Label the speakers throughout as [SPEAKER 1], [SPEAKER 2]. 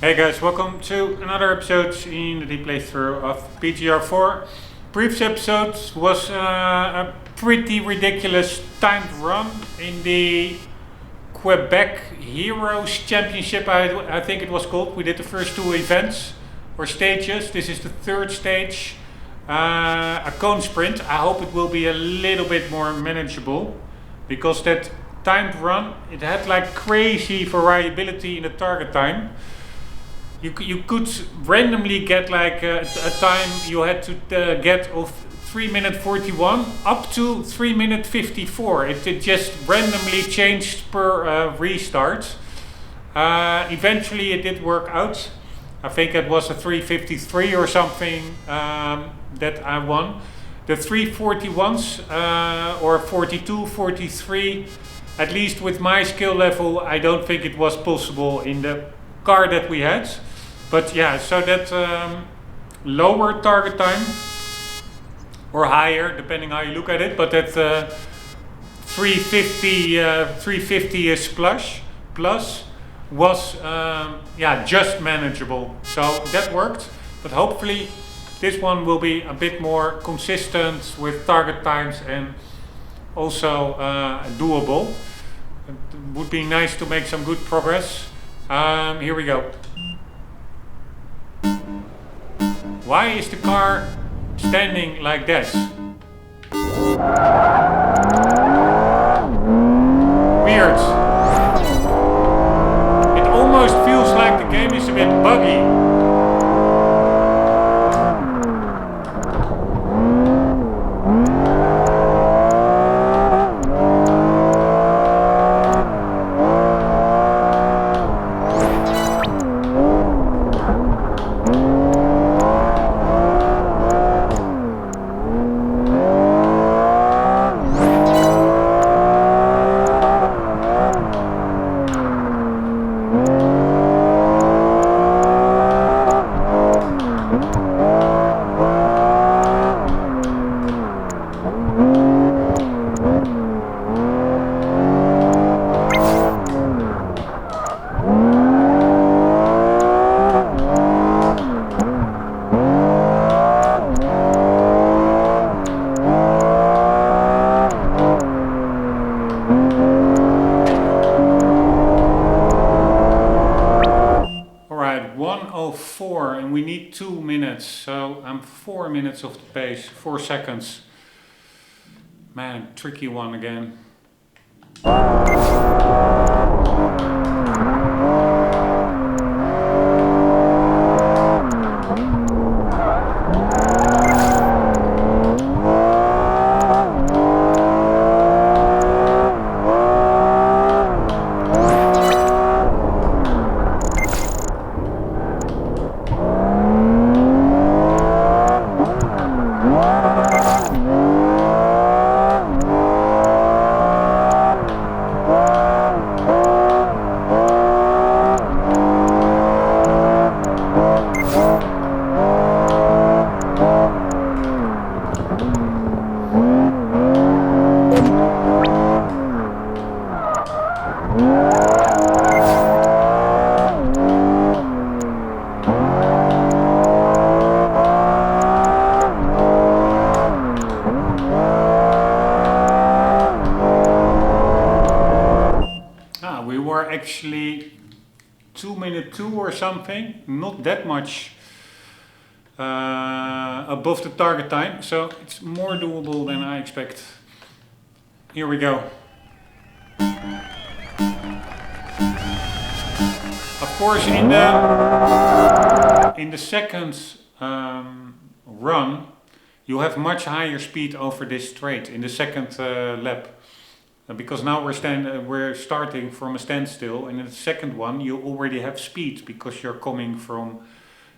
[SPEAKER 1] Hey guys, welcome to another episode in the deep playthrough of PGR4. Previous episode was a pretty ridiculous timed run in the Quebec Heroes Championship, I think it was called. We did the first two events or stages. This is the third stage, a cone sprint. I hope it will be a little bit more manageable because that timed run, it had like crazy variability in the target time. You could randomly get like a time you had to get of 3 minute 41 up to 3 minute 54. It just randomly changed per restart. Eventually it did work out. I think it was a 353 or something that I won. The 341s or 42, 43, at least with my skill level, I don't think it was possible in the car that we had. But yeah, so that lower target time, or higher, depending how you look at it, but that 350 is plus was just manageable. So that worked, but hopefully this one will be a bit more consistent with target times and also doable. It would be nice to make some good progress. Here we go. Why is the car standing like that? Weird. It almost feels like the game is a bit buggy. And we need 2 minutes, so I'm 4 minutes off the pace, 4 seconds. Man, tricky one again. Actually 2 minute 2 or something, not that much above the target time, so it's more doable than I expect. Here we go. Of course, in the second run you have much higher speed over this straight in the second lap. Because now we're starting from a standstill, and in the second one you already have speed because you're coming from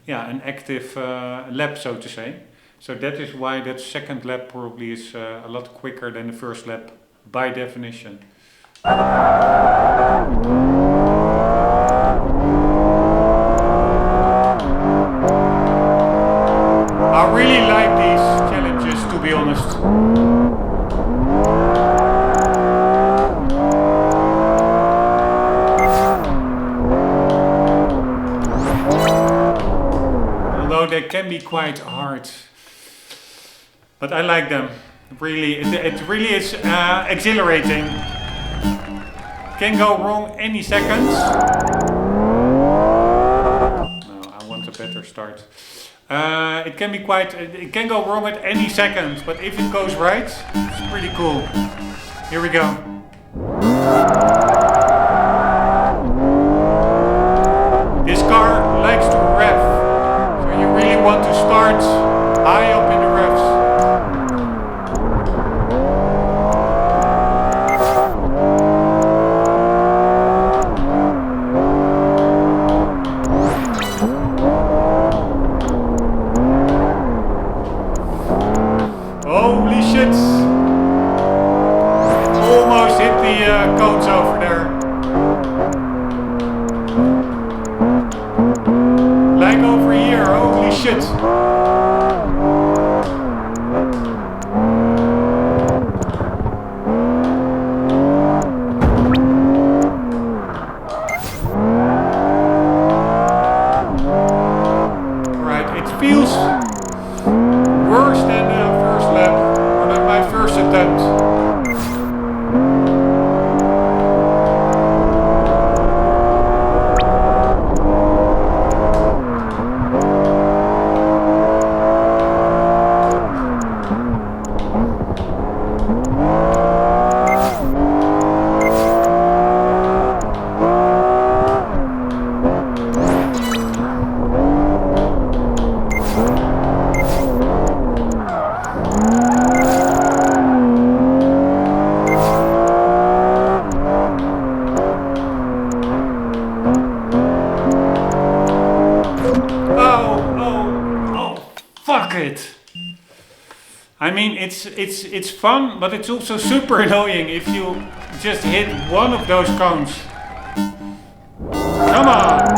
[SPEAKER 1] an active lap, so to say. So that is why that second lap probably is a lot quicker than the first lap by definition. I really like these challenges, to be honest. they can be quite hard. But I like them. Really, it really is exhilarating. Can go wrong any second. No, I want a better start. It can be it can go wrong at any second, but if it goes right, it's pretty cool. Here we go. This car likes to rev, so you really want to start high up in the revs. Holy shit! Almost hit the cones over there. Like over here, holy shit! Right, it feels worse than the first lap, or than my first attempt. Fuck it! I mean, it's fun, but it's also super annoying if you just hit one of those cones. Come on!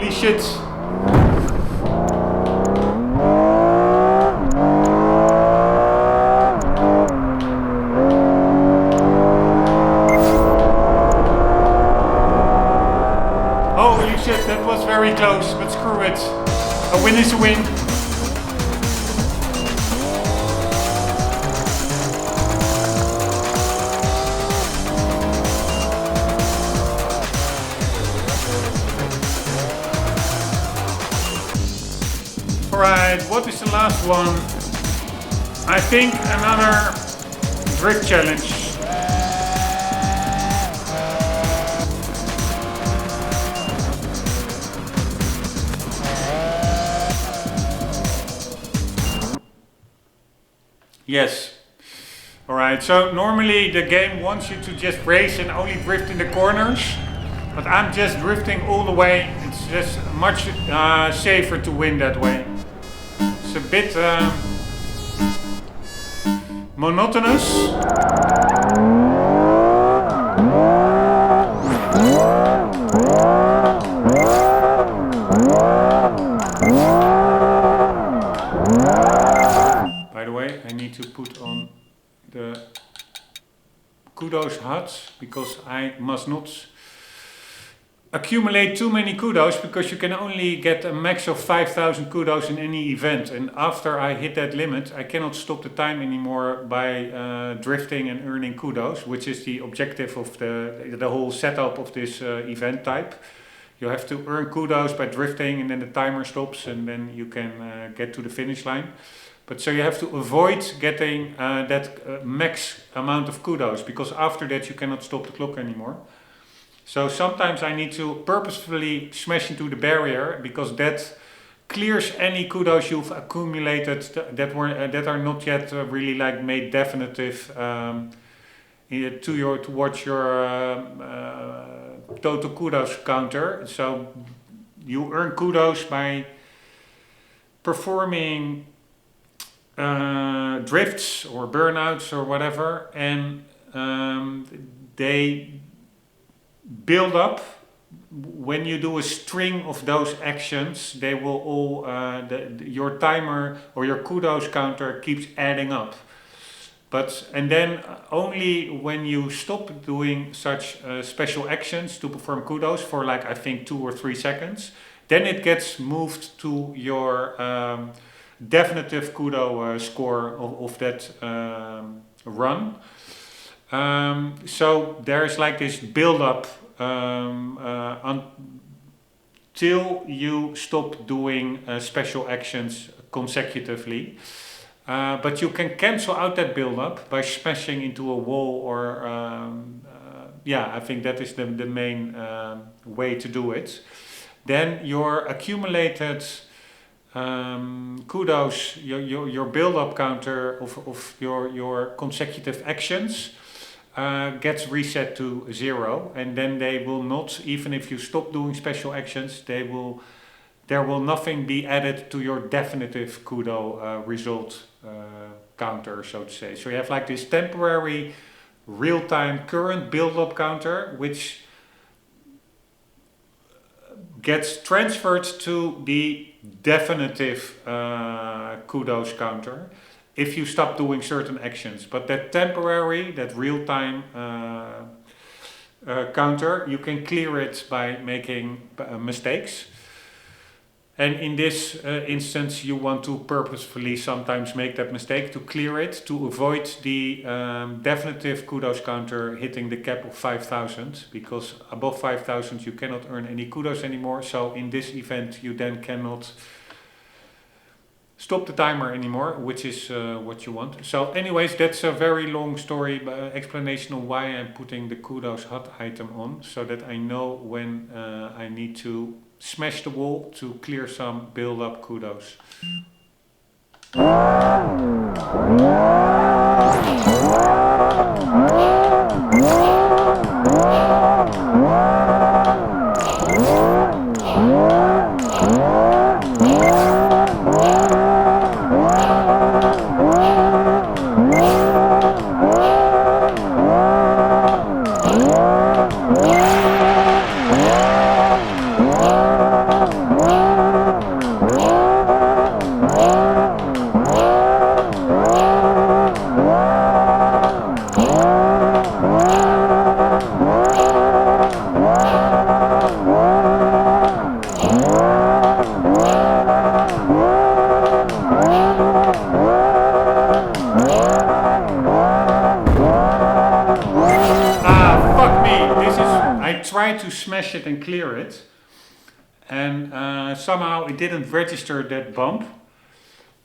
[SPEAKER 1] Shit. Holy shit, that was very close, but screw it. A win is a win. Alright, what is the last one? I think another drift challenge. Yes. Alright, so normally the game wants you to just race and only drift in the corners. But I'm just drifting all the way. It's just much safer to win that way. It's a bit monotonous. By the way, I need to put on the kudos hut because I must not accumulate too many kudos, because you can only get a max of 5,000 kudos in any event, and after I hit that limit I cannot stop the time anymore by drifting and earning kudos, which is the objective of the whole setup of this event type. You have to earn kudos by drifting, and then the timer stops, and then you can get to the finish line. But so you have to avoid getting that max amount of kudos, because after that you cannot stop the clock anymore. So sometimes I need to purposefully smash into the barrier, because that clears any kudos you've accumulated that are not yet really like made definitive towards your total kudos counter. So you earn kudos by performing drifts or burnouts or whatever, and they build up. When you do a string of those actions, they will all your timer or your kudos counter keeps adding up. And then only when you stop doing such special actions to perform kudos for like I think 2 or 3 seconds, then it gets moved to your definitive kudo score of that run. So there's like this build up until you stop doing special actions consecutively. But you can cancel out that build up by smashing into a wall, or I think that is the main way to do it. Then your accumulated kudos, your build-up counter of your consecutive actions gets reset to 0, and then they will not, even if you stop doing special actions, there will nothing be added to your definitive kudo result counter, so to say. So you have like this temporary real-time current build-up counter, which gets transferred to the definitive kudos counter if you stop doing certain actions. But that temporary, that real-time counter, you can clear it by making mistakes. And in this instance, you want to purposefully sometimes make that mistake to clear it, to avoid the definitive kudos counter hitting the cap of 5,000, because above 5,000 you cannot earn any kudos anymore. So in this event you then cannot stop the timer anymore, which is what you want. So anyways, that's a very long story, explanation of why I'm putting the kudos hut item on, so that I know when I need to smash the wall to clear some build up kudos. To smash it and clear it, and somehow it didn't register that bump,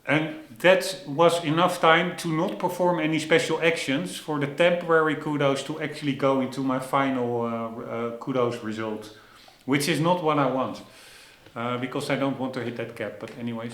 [SPEAKER 1] and that was enough time to not perform any special actions for the temporary kudos to actually go into my final kudos result, which is not what I want, because I don't want to hit that cap. But anyways.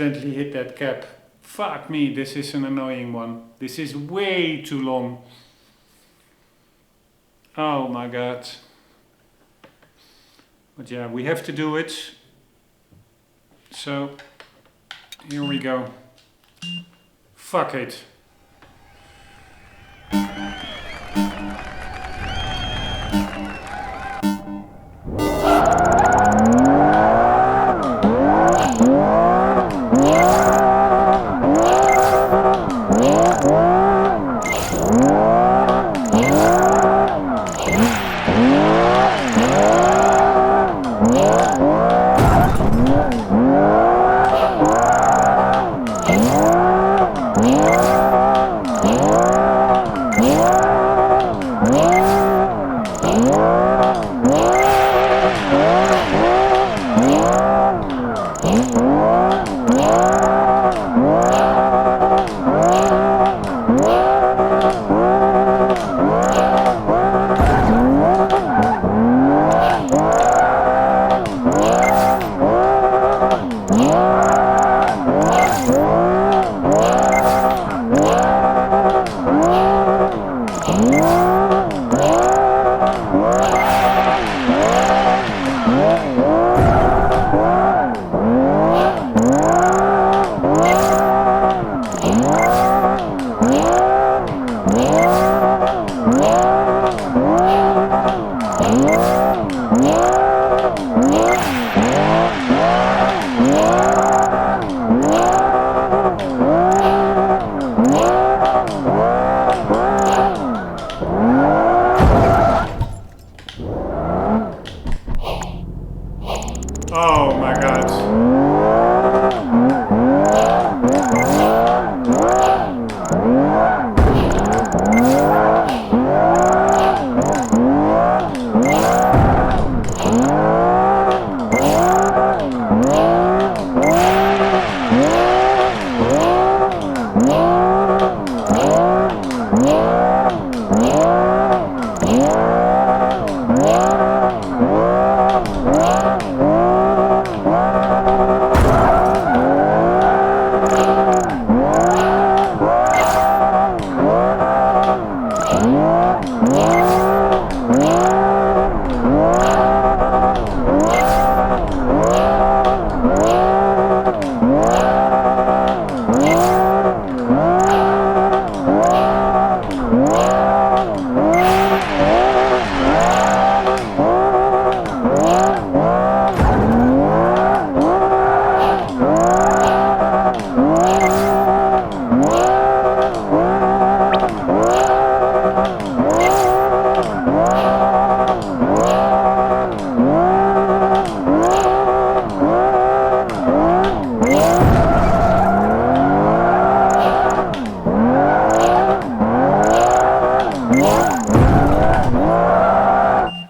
[SPEAKER 1] accidentally hit that cap. Fuck me, this is an annoying one. This is way too long. Oh my god. But yeah, we have to do it. So, here we go. Fuck it.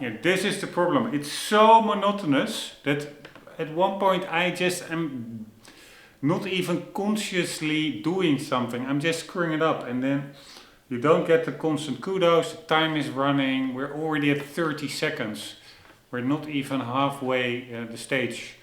[SPEAKER 1] Yeah, this is the problem. It's so monotonous that at one point I just am not even consciously doing something. I'm just screwing it up, and then you don't get the constant kudos. The time is running. We're already at 30 seconds. We're not even halfway the stage.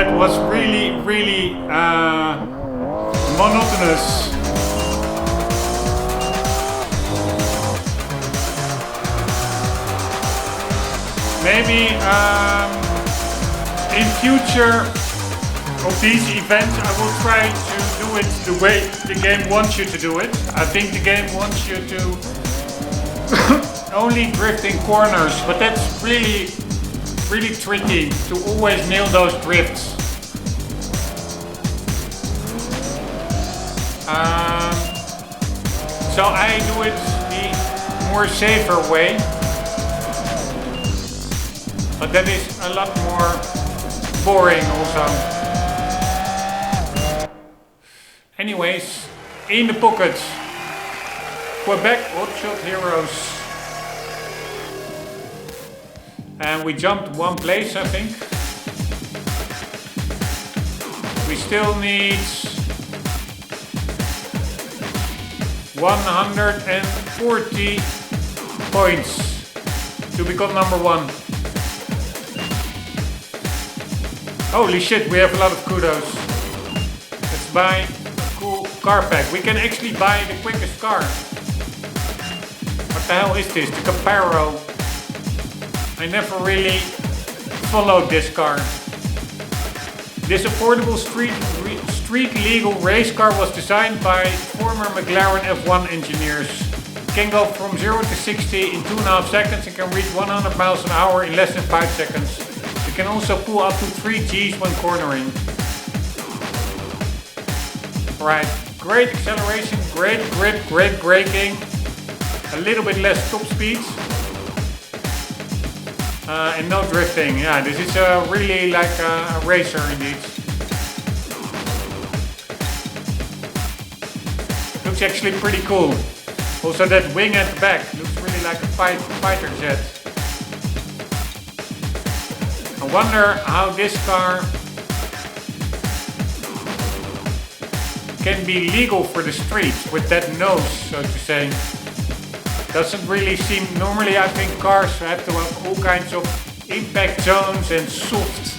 [SPEAKER 1] that was really monotonous. Maybe in future of these events I will try to do it the way the game wants you to do it. I think the game wants you to only drift in corners, but that's really tricky to always nail those drifts. So I do it the more safer way, but that is a lot more boring also. Anyways, in the pocket, Quebec Hotshot Heroes. And we jumped one place, I think. We still need 140 points to become number 1. Holy shit, we have a lot of kudos. Let's buy a cool car pack. We can actually buy the quickest car. What the hell is this? The Caparo. I never really followed this car. This affordable street legal race car was designed by former McLaren F1 engineers. It can go from 0 to 60 in 2.5 seconds and can reach 100 miles an hour in less than 5 seconds. It can also pull up to 3 Gs when cornering. Right, great acceleration, great grip, great braking, a little bit less top speed. And no drifting. Yeah, this is really like a racer indeed. Looks actually pretty cool. Also that wing at the back looks really like a fighter jet. I wonder how this car can be legal for the streets with that nose, so to say. Doesn't really seem, normally I think cars have to have all kinds of impact zones and soft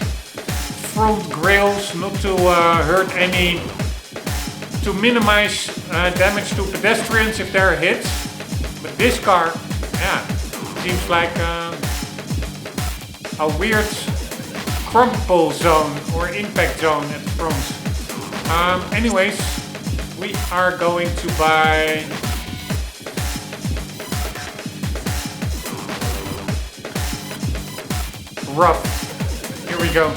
[SPEAKER 1] front grills not to hurt any, to minimize damage to pedestrians if there are hits. But this car, yeah, seems like a weird crumple zone or impact zone at the front. Anyways, we are going to buy Rombbb. Here we go.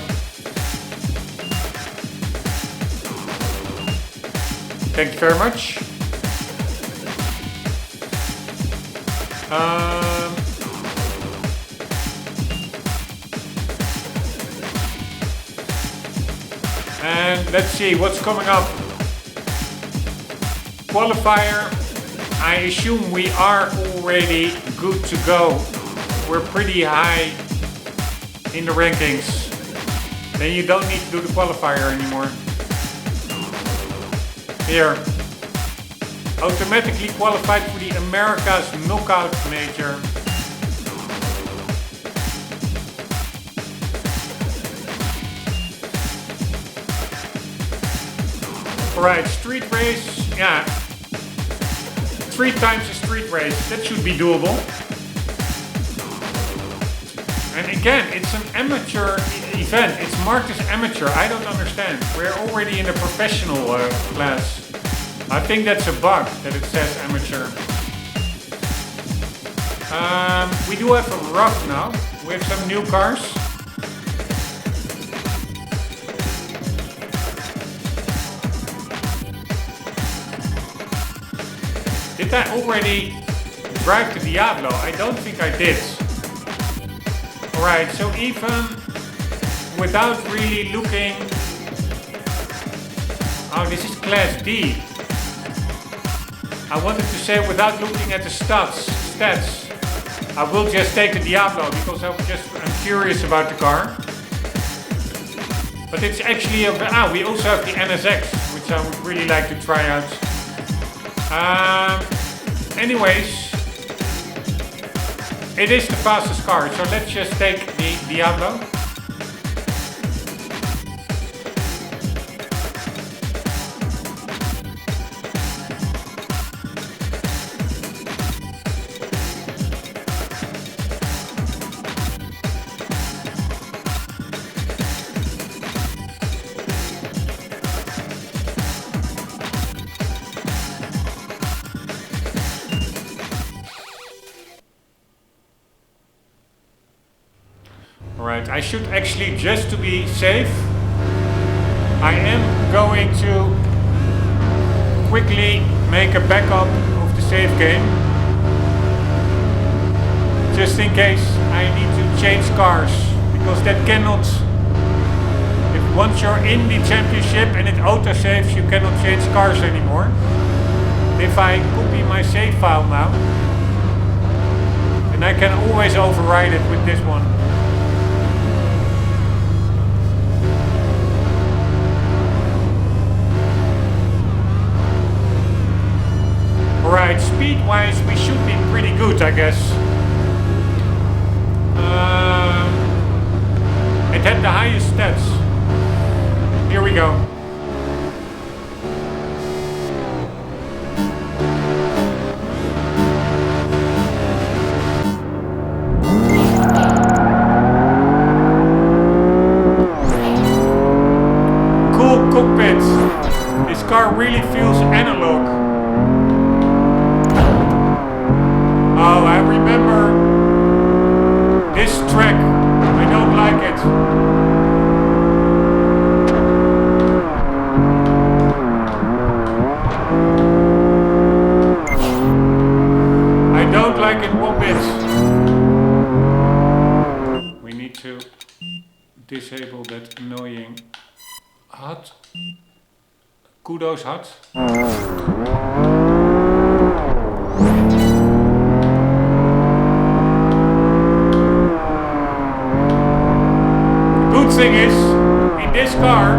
[SPEAKER 1] Thank you very much. And let's see what's coming up. Qualifier. I assume we are already good to go. We're pretty high in the rankings. Then you don't need to do the qualifier anymore. Here. Automatically qualified for the America's Knockout Major. Alright, street race. Yeah. 3 times a street race. That should be doable. And again, it's an amateur event. It's marked as amateur. I don't understand. We're already in a professional class. I think that's a bug that it says amateur. We do have a rough now. We have some new cars. Did I already drive the Diablo? I don't think I did. Alright, so even without really looking... Oh, this is Class D. I wanted to say without looking at the stats, I will just take the Diablo because I'm curious about the car. But it's actually we also have the NSX, which I would really like to try out. Anyways, it is the fastest car, so let's just take the Diablo. Right, I should actually, just to be safe, I am going to quickly make a backup of the save game. Just in case I need to change cars, because that cannot, if once you're in the championship and it auto saves, you cannot change cars anymore. If I copy my save file now, and I can always override it with this one. Alright, speed-wise we should be pretty good, I guess. It had the highest stats. Here we go. Cool cockpit. This car really feels analog. Oh, I remember this track. I don't like it. I don't like it one bit. We need to disable that annoying HUD. Kudos HUD. Thing is, in this car,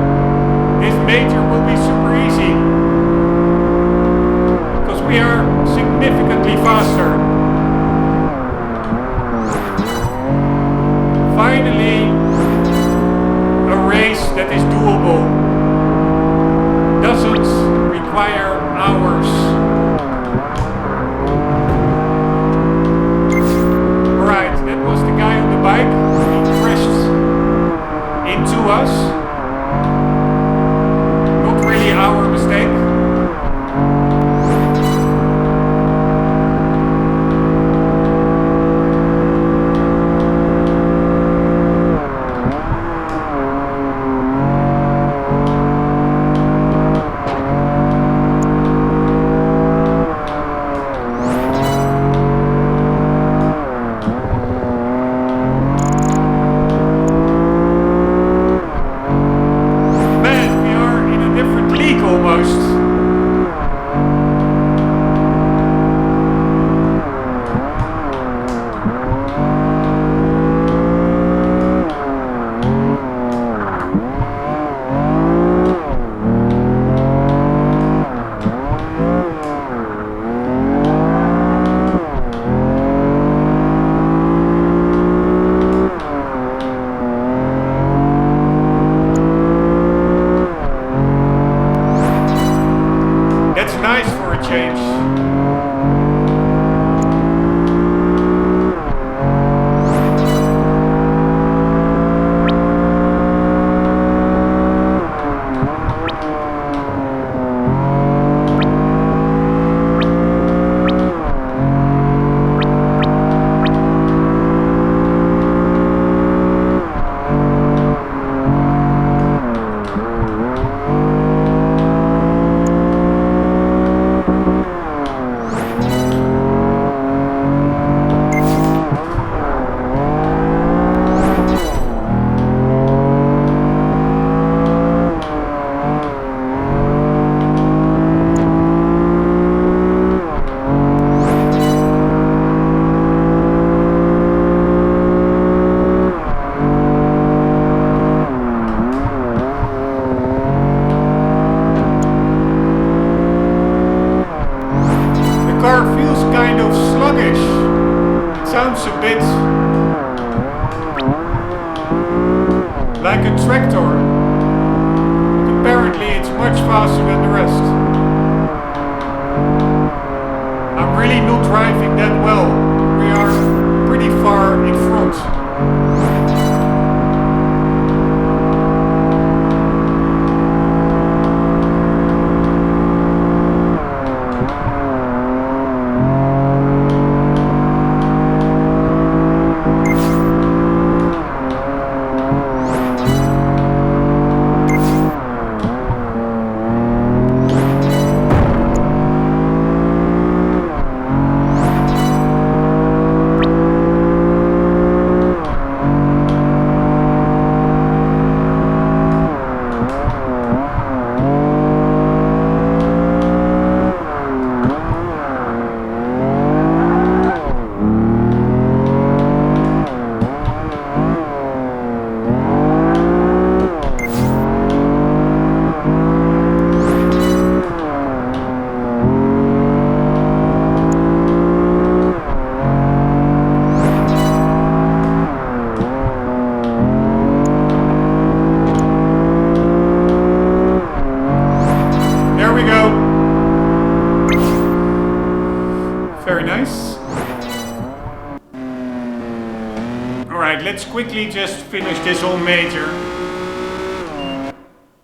[SPEAKER 1] this major will be super easy, because we are significantly faster. Finally, a race that is doable, doesn't require hours. Alright, that was the guy on the bike. He crashed into us. Not really our mistake. Sounds a bit like a tractor. Apparently it's much faster than the rest. I'm really not driving that well. We are pretty far in front. quickly just finish this whole major.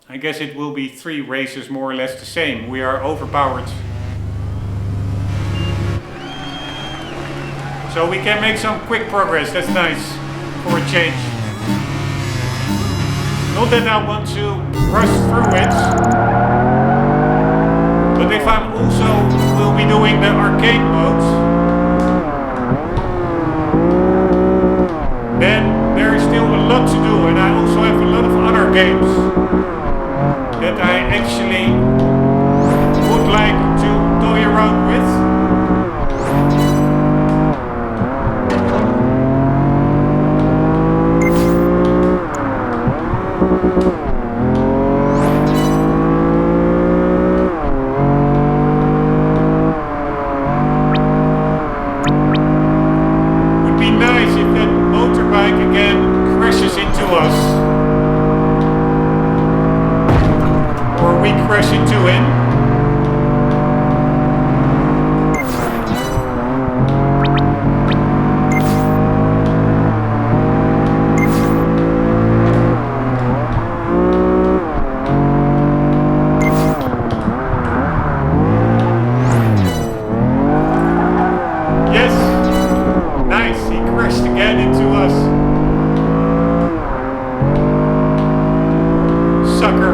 [SPEAKER 1] I guess it will be 3 races more or less the same. We are overpowered. So we can make some quick progress, that's nice for a change. Not that I want to rush through it, but if I'm also will be doing the arcade mode, then there is still a lot to do, and I also have a lot of other games that I actually would like to toy around with. Would be nice if that motorbike again crashes into us. Or we crash into him. Yes! Nice, he crashed again into us. Sucker.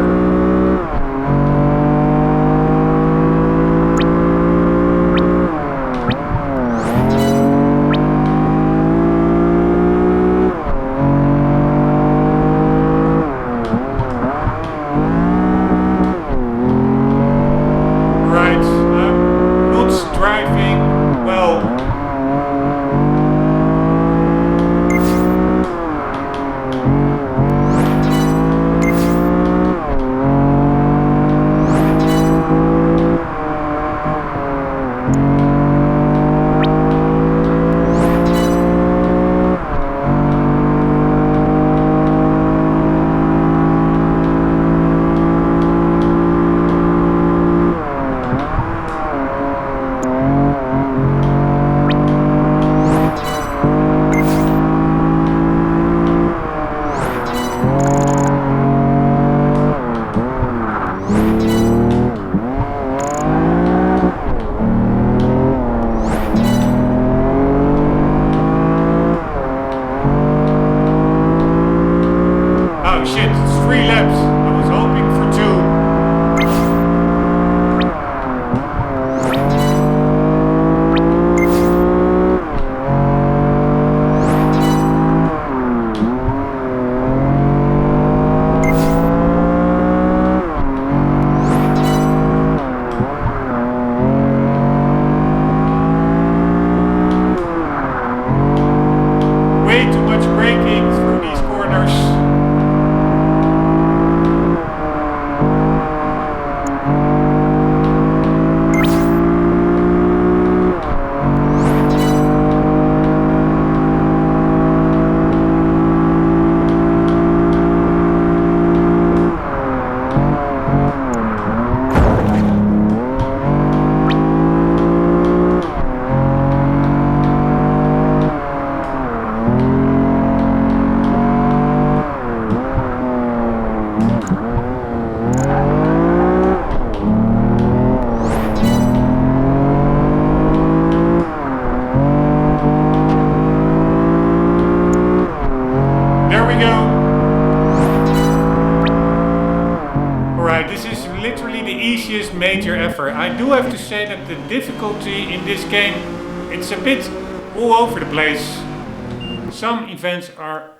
[SPEAKER 1] Right, I'm not driving well. Oh shit, it's 3 laps. I was hoping for 2. Way too much braking through these corners. There we go. Alright, this is literally the easiest major ever. I do have to say that the difficulty in this game, it's a bit all over the place. Some events are,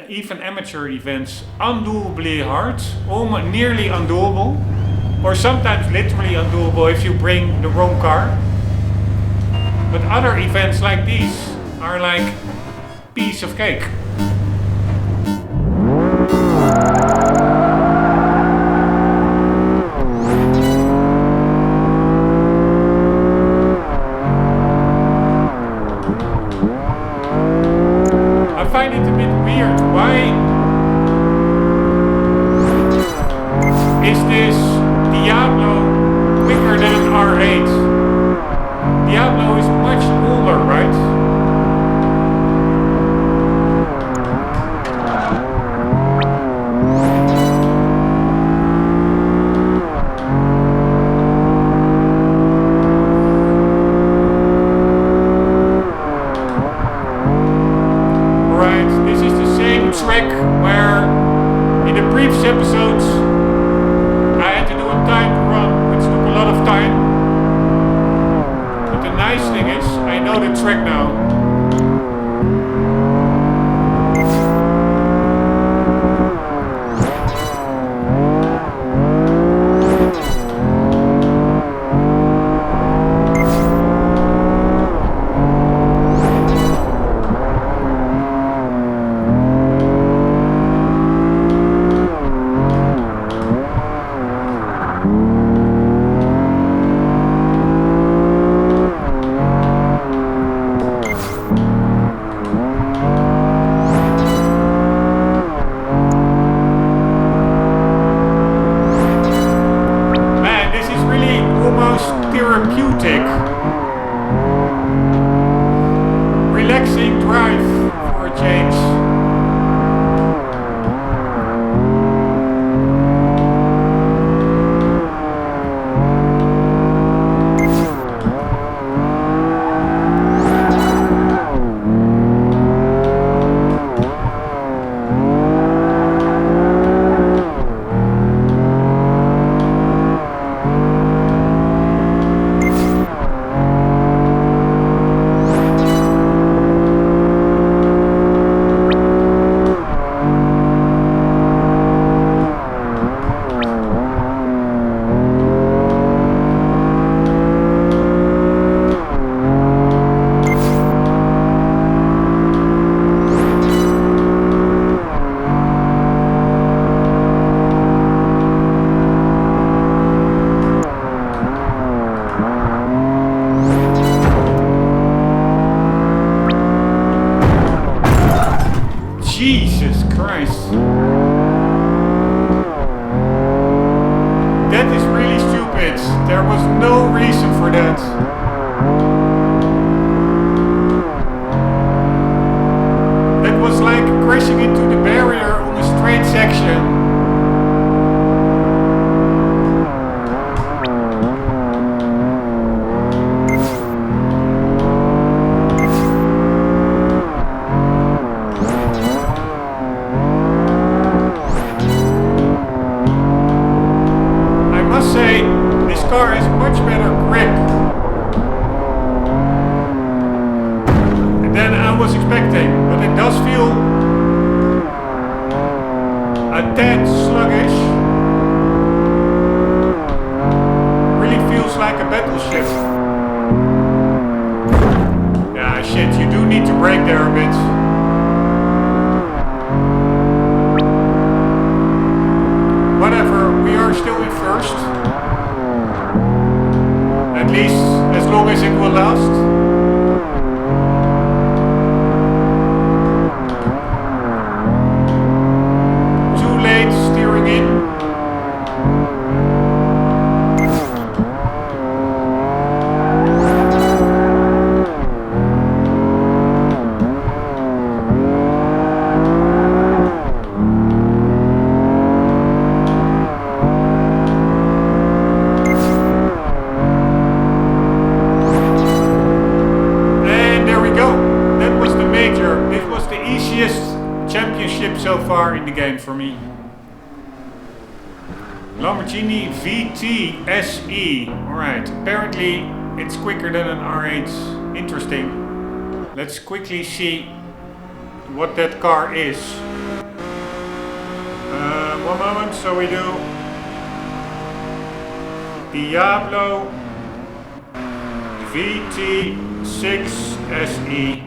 [SPEAKER 1] even amateur events, undoably hard, almost nearly undoable, or sometimes literally undoable if you bring the wrong car. But other events like these are like piece of cake. I find it a bit weird. Why is this Diablo quicker than an R8? Diablo is much older, right? previous episodes, I had to do a timed run, which took a lot of time. But the nice thing is, I know the track now. Relaxing drive for a change. Jesus Christ. That is really stupid. There was no reason for that. That was like crashing into the barrier on a straight section. Car has much better grip than I was expecting, but it does feel a tad sluggish. Really feels like a battleship. Yeah, shit, you do need to brake there a bit. Whatever, we are still in first. At least as long as it will last. Too late steering in. Championship so far in the game for me. Lamborghini VT SE. Alright, apparently it's quicker than an R8. Interesting. Let's quickly see what that car is. One moment, so we do Diablo VT6 SE.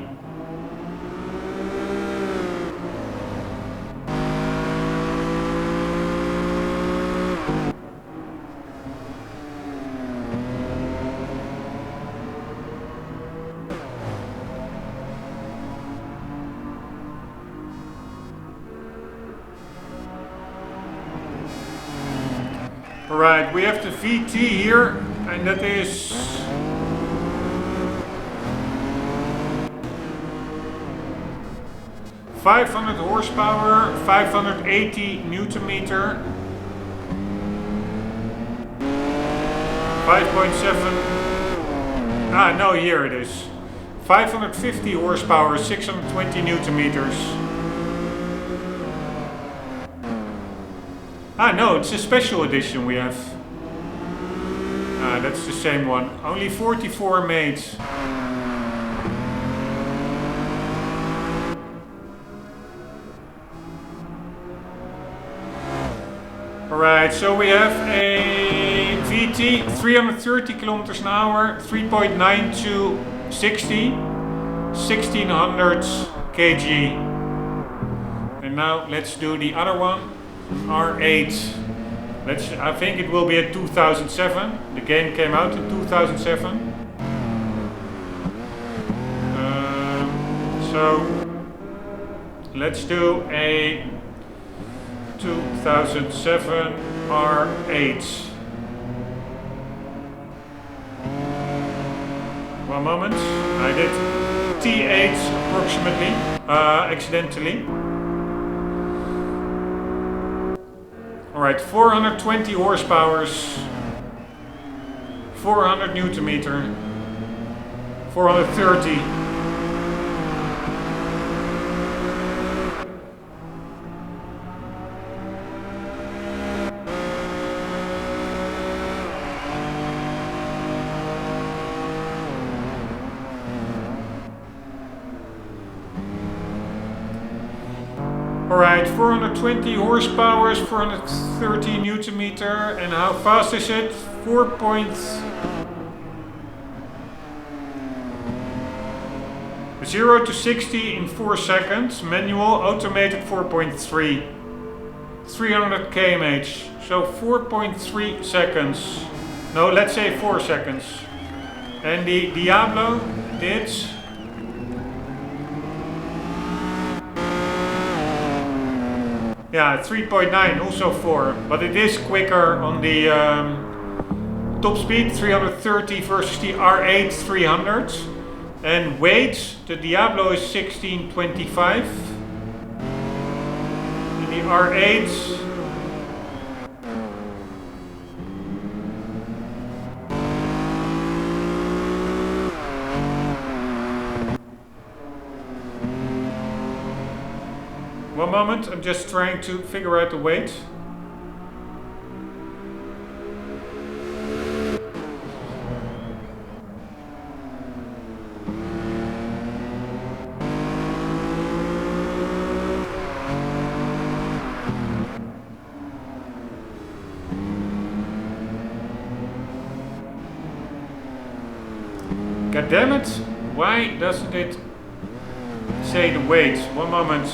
[SPEAKER 1] Alright, we have the VT here, and that is .500 horsepower, 580 Newton meter, 5.7. No, here it is. 550 horsepower, 620 Newton meters. Ah, no, it's a special edition we have. Ah, that's the same one. Only 44 made. Alright, so we have a VT, 330 kilometers an hour, 3.9 to 60, 1600 kg. And now let's do the other one, R8. I think it will be a 2007. The game came out in 2007. So let's do a 2007 R8. One moment. I did T8 approximately, accidentally. Alright, 420 horsepower, 400 Newton meter, 430. Alright, 420 horsepower, 430 Newton meter, and how fast is it? 0 to 60 in 4 seconds, manual, automated 4.3, 300 km/h, so 4.3 seconds, no, let's say 4 seconds. And the Diablo did... yeah, 3.9, also 4, but it is quicker on the top speed, 330 versus the R8 300. And weight, the Diablo is 1625. And the R8 one moment, I'm just trying to figure out the weight. God damn it, why doesn't it say the weight? One moment.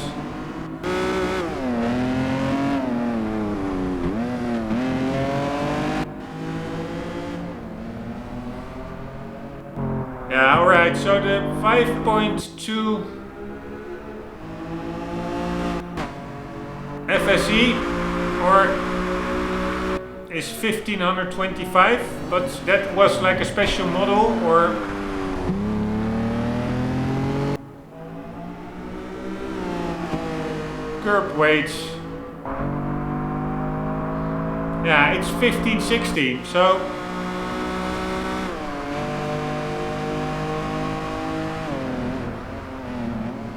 [SPEAKER 1] Yeah, alright, so the 5.2 FSE is 1525, but that was like a special model, or curb weight. Yeah, it's 1560, so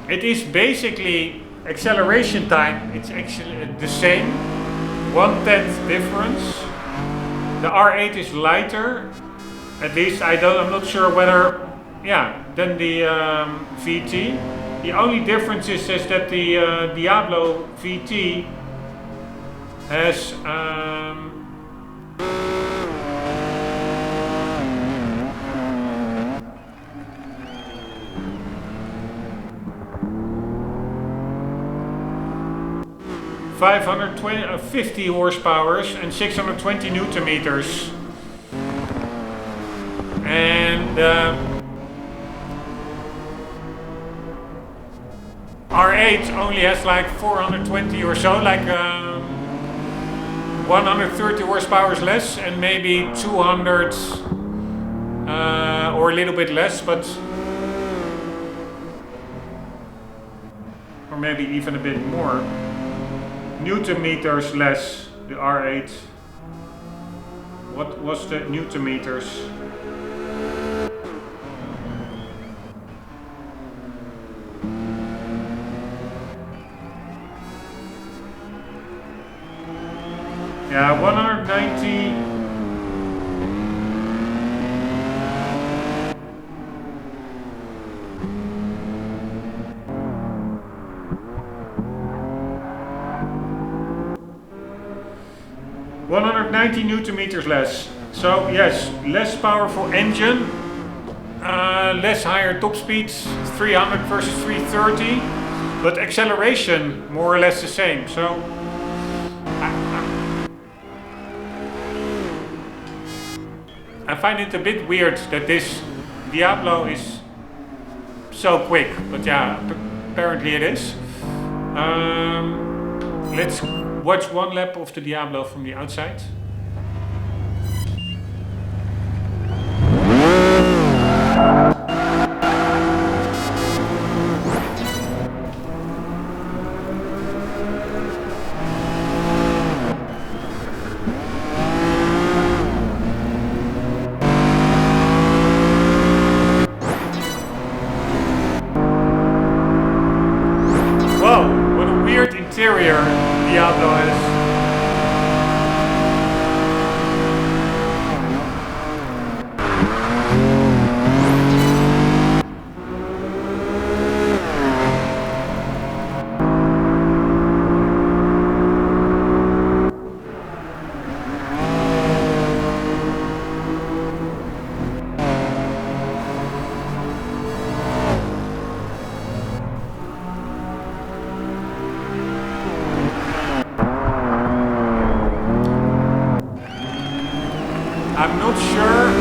[SPEAKER 1] it is basically acceleration time, it's actually the same, 1/10 difference. The R8 is lighter, at least I'm not sure whether, yeah, than the VT. The only difference is that the Diablo VT has 550 horsepower and 620 Newton meters. And R8 only has like 420 or so, like 130 horsepower less, and maybe 200 or a little bit less, but or maybe even a bit more. Newton meters less, the R8. What was the Newton meters? Yeah, 190. Newton meters less. So yes, less powerful engine, less higher top speeds, 300 versus 330, but acceleration more or less the same. So I find it a bit weird that this Diablo is so quick, but yeah, apparently it is. Let's watch one lap of the Diablo from the outside. Whoa, what a weird interior Diablo has. I'm not sure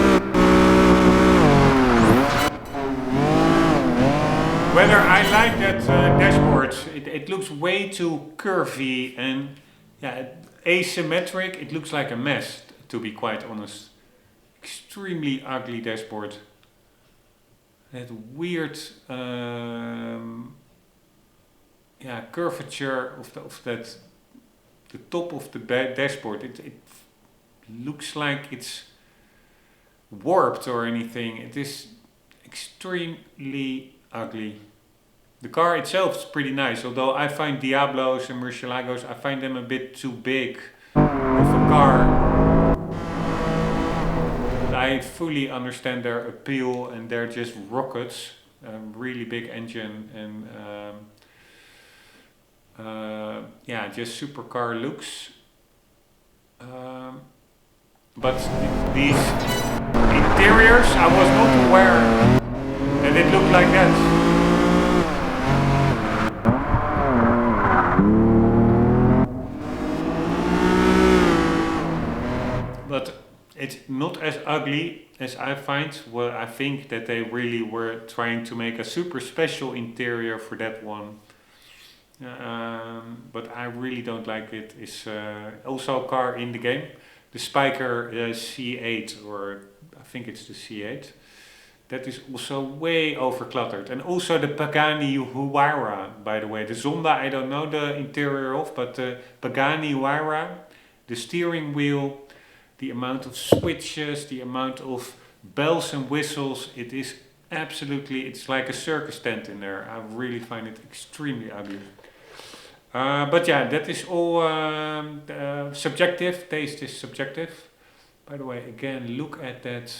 [SPEAKER 1] whether I like that dashboard. It looks way too curvy and yeah, asymmetric. It looks like a mess, to be quite honest. Extremely ugly dashboard. That weird yeah, curvature of that the top of the dashboard. It looks like it's warped or anything. It is extremely ugly. The car itself is pretty nice, although I find Diablos and Murcielagos, I find them a bit too big of a car. But I fully understand their appeal, and they're just rockets. Really big engine and yeah, just supercar looks. But these interiors, I was not aware that it looked like that. But it's not as ugly as I find. Well, I think that they really were trying to make a super special interior for that one. But I really don't like it. It's also a car in the game. The Spiker C8, or I think it's the C8. That is also way overcluttered. And also the Pagani Huayra, by the way. The Zonda, I don't know the interior of, but the Pagani Huayra, the steering wheel, the amount of switches, the amount of bells and whistles, it is absolutely, it's like a circus tent in there. I really find it extremely ugly. But yeah, that is all subjective. Taste is subjective. By the way, again, look at that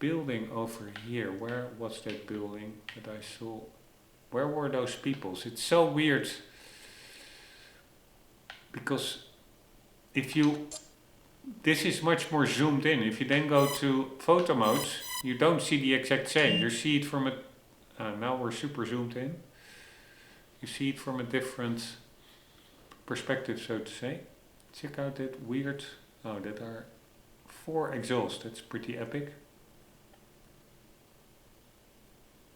[SPEAKER 1] building over here. Where was that building that I saw? Where were those peoples? It's so weird. Because if you... This is much more zoomed in. If you then go to photo mode, you don't see the exact same. You see it from a... now we're super zoomed in. You see it from a different perspective, so to say. Check out that weird... Oh, that are 4 exhausts. That's pretty epic.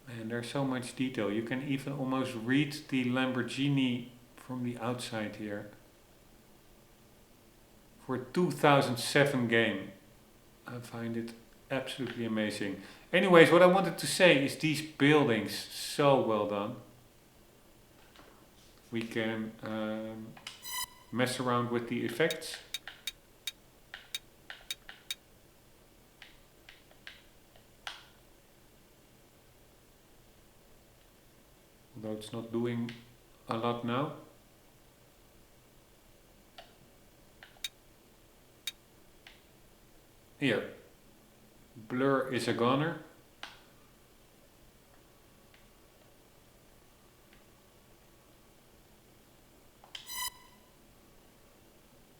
[SPEAKER 1] And there's so much detail. You can even almost read the Lamborghini from the outside here. For a 2007 game. I find it absolutely amazing. Anyways, what I wanted to say is these buildings, so well done. We can mess around with the effects. Although it's not doing a lot now. Here. Blur is a goner.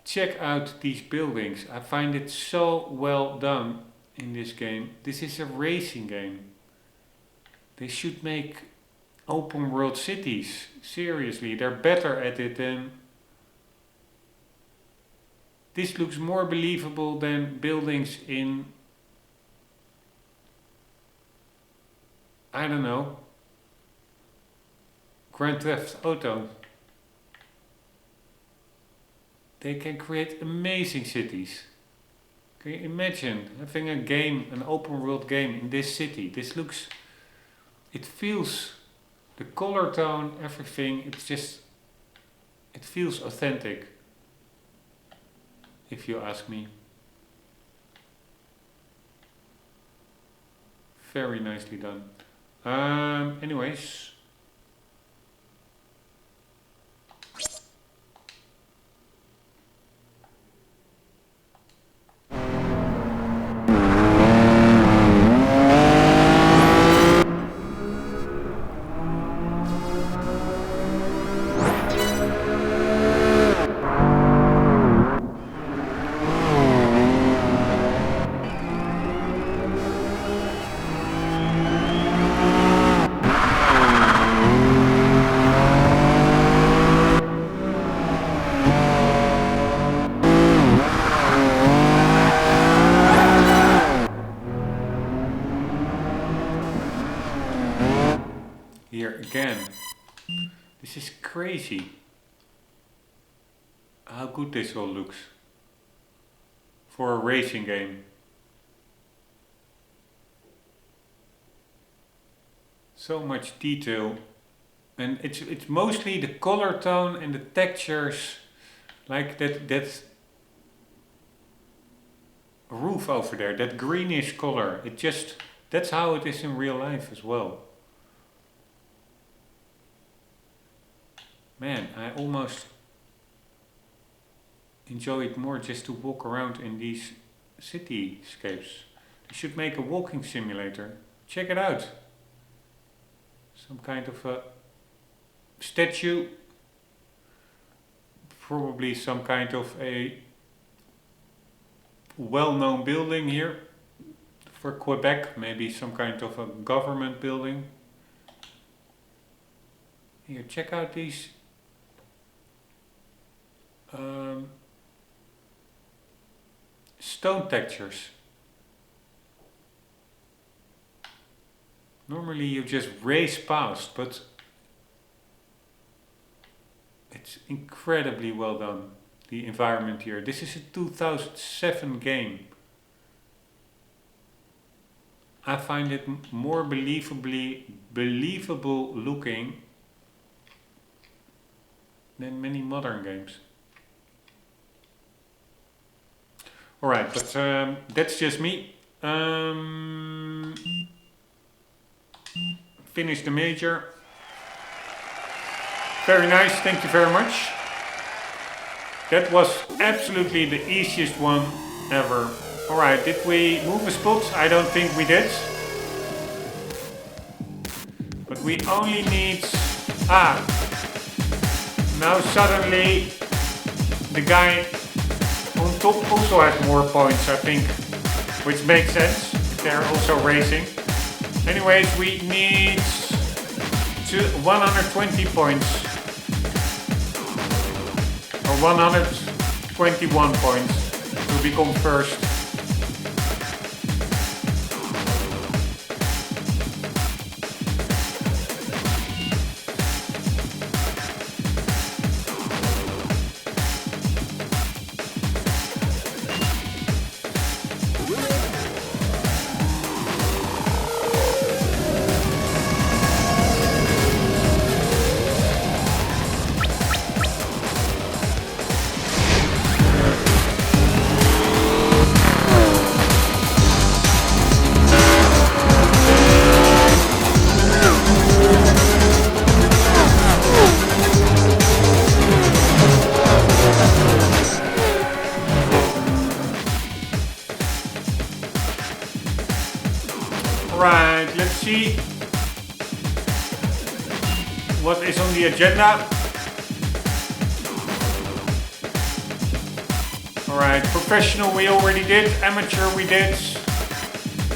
[SPEAKER 1] Check out these buildings. I find it so well done in this game. This is a racing game. They should make open world cities. Seriously, they're better at it than... This looks more believable than buildings in... I don't know. Grand Theft Auto. They can create amazing cities. Can you imagine having a game, an open world game in this city? This looks, it feels, the color tone, everything, it's just, it feels authentic, if you ask me. Very nicely done. Anyways. Here again. This is crazy. How good this all looks. For a racing game. So much detail. And it's mostly the color tone and the textures. Like that roof over there, that greenish color. It just, that's how it is in real life as well. Man, I almost enjoy it more just to walk around in these cityscapes. They should make a walking simulator. Check it out. Some kind of a statue. Probably some kind of a well-known building here. For Quebec, maybe some kind of a government building. Here, check out these stone textures. Normally you just race past, but it's incredibly well done, the environment here. This is a 2007 game. I find it more believable looking than many modern games. Alright, but that's just me. Finish the major. Very nice, thank you very much. That was absolutely the easiest one ever. Alright, did we move a spot? I don't think we did. But we only need... now suddenly the guy on top also has more points, I think. Which makes sense. They're also racing. Anyways, we need 120 points. Or 121 points to become first. see what is on the agenda. Alright, professional we already did, amateur we did,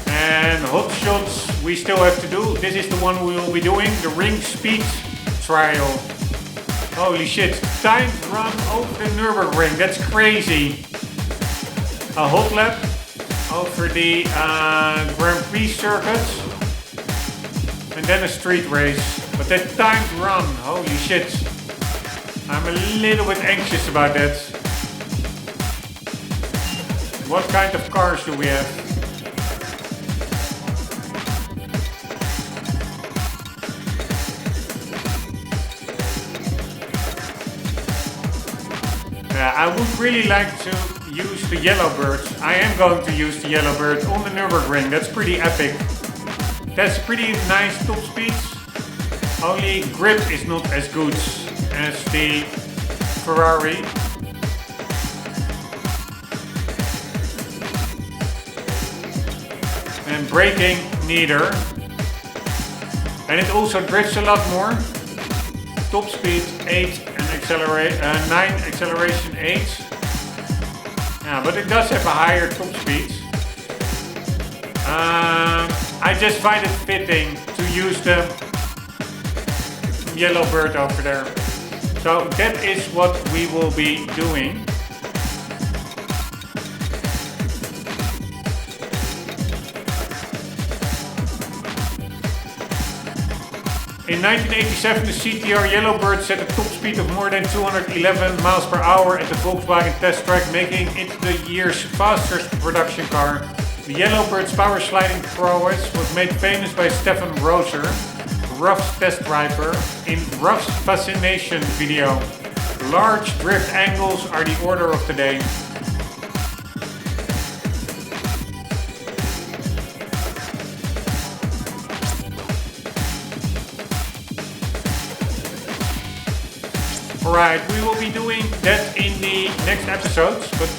[SPEAKER 1] and hot shots we still have to do. This is the one we will be doing, the ring speed trial. Holy shit, timed run over the Nürburgring, that's crazy. A hot lap over the Grand Prix circuit, and then a street race. But that timed run, holy shit. I'm a little bit anxious about that. What kind of cars do we have? I would really like to use the Yellowbird. I am going to use the Yellowbird on the Nürburgring. That's pretty epic. That's pretty nice top speed. Only grip is not as good as the Ferrari. And braking neither. And it also drifts a lot more. Top speed 8 and 9 acceleration 8. Yeah, but it does have a higher top speed. I just find it fitting to use the Yellowbird over there. So that is what we will be doing. In 1987, the CTR Yellowbird set a top speed of more than 211 miles per hour at the Volkswagen test track, making it the year's fastest production car. The Yellowbird's power sliding prowess was made famous by Stefan Roser, Ruff's test driver, in Ruff's Fascination video. Large drift angles are the order of the day. Alright, we will be doing that in the next episodes, but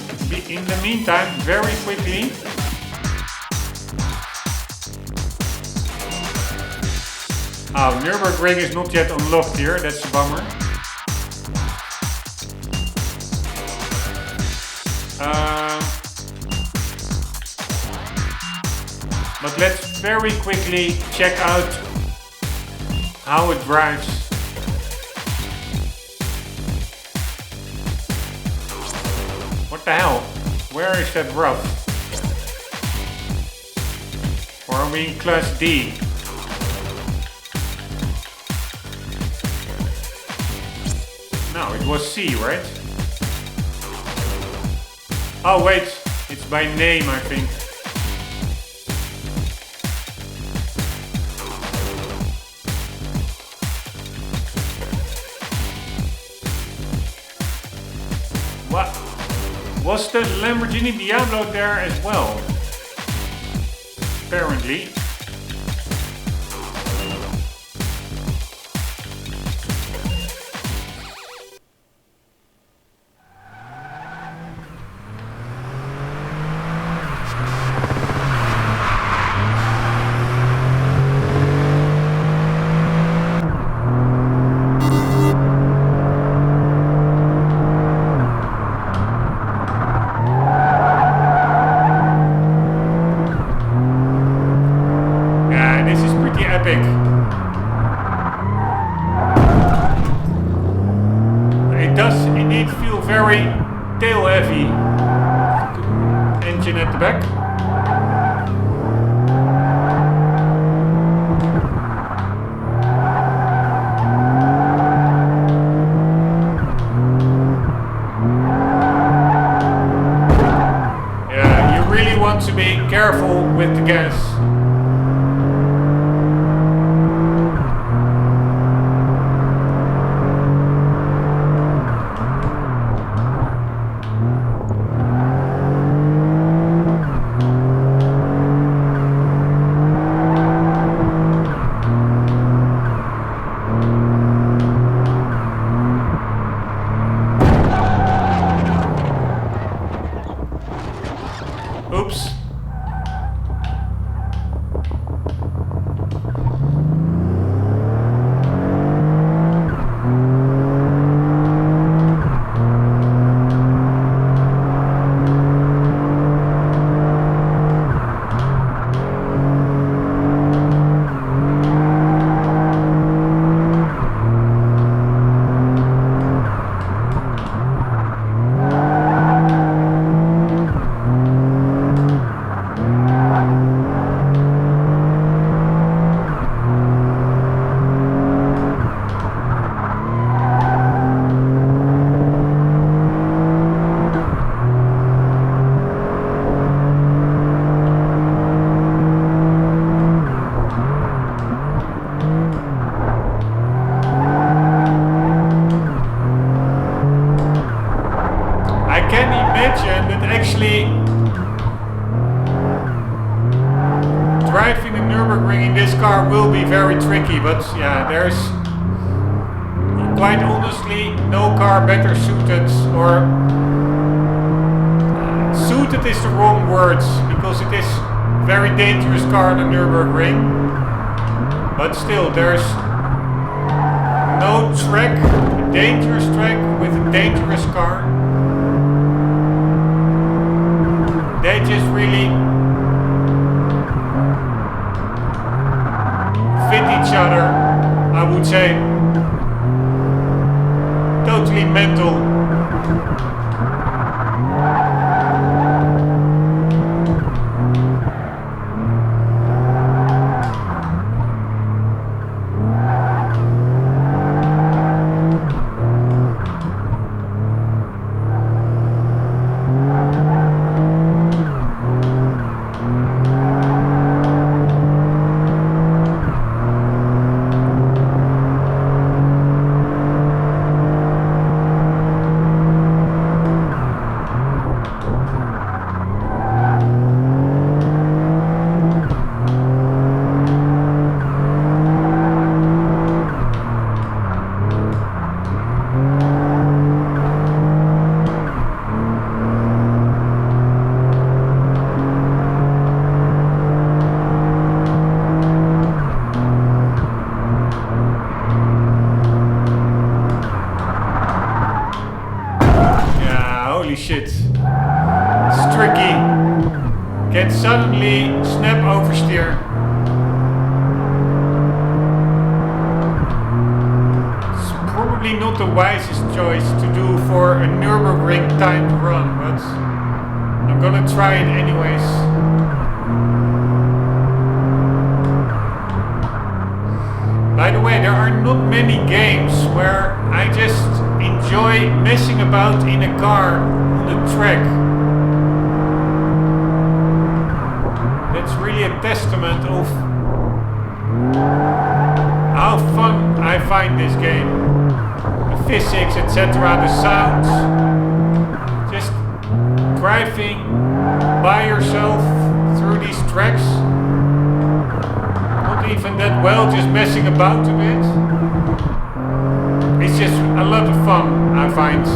[SPEAKER 1] in the meantime, very quickly, oh, Nürburgring is not yet unlocked here, that's a bummer. But let's very quickly check out how it drives. What the hell? Where is that rough? Or are we in class D? No, it was C, right? Oh wait, it's by name, I think. What? Was the Lamborghini Diablo there as well? Apparently. It does indeed feel very tail heavy. Engine at the back. Yeah, you really want to be careful with the gas. Oops. can imagine that actually driving the Nürburgring in this car will be very tricky, but yeah, there's quite honestly no car better suited, or suited is the wrong words, because it is a very dangerous car on the Nürburgring, but still there's no track, a dangerous track with a dangerous car. They just really fit each other, I would say. Totally mental. Shit. It's tricky. Can suddenly snap oversteer. It's probably not the wisest choice to do for a Nürburgring timed run, but I'm gonna try it anyways. By the way, there are not many games where I just enjoy messing about in a car on the track. That's really a testament of how fun I find this game. The physics, etc., the sounds. Just driving by yourself through these tracks. Not even that well, just messing about a bit. It's just a lot of fun, I find.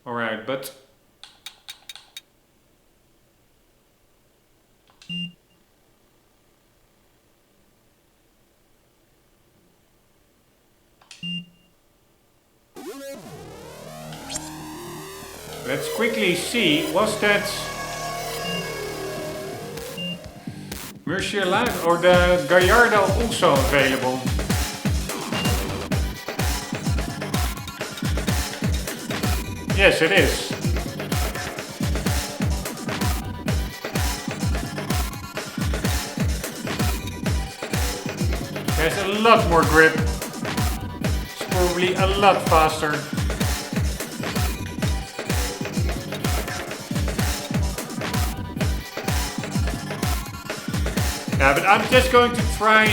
[SPEAKER 1] Alright, but let's quickly see, was that Murcielago or the Gallardo also available? Yes, it is. There's a lot more grip. It's probably a lot faster. Yeah, but I'm just going to try it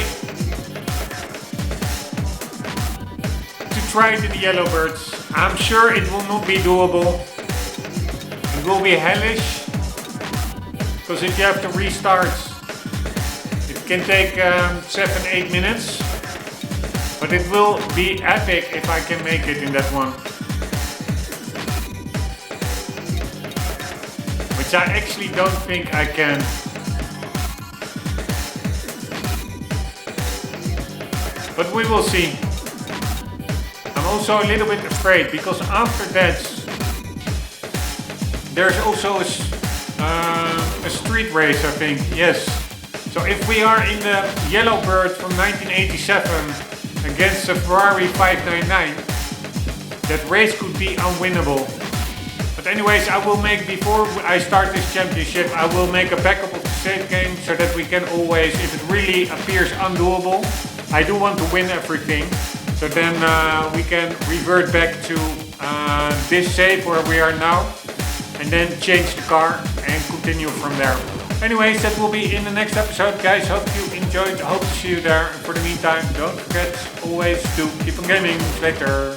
[SPEAKER 1] in the Yellowbirds. I'm sure it will not be doable. It will be hellish, because if you have to restart, it can take 7-8 minutes. But it will be epic if I can make it in that one. Which I actually don't think I can. But we will see. I'm also a little bit afraid, because after that there's also a street race, I think. Yes. So if we are in the Yellowbird from 1987 against a Ferrari 599, that race could be unwinnable. But anyways, I will make, before I start this championship, I will make a backup of the save game, so that we can always, if it really appears undoable, I do want to win everything. So then we can revert back to this save where we are now, and then change the car and continue from there. Anyways, that will be in the next episode, guys. Hope you enjoyed. Hope to see you there. And for the meantime, don't forget always to keep on gaming. Later.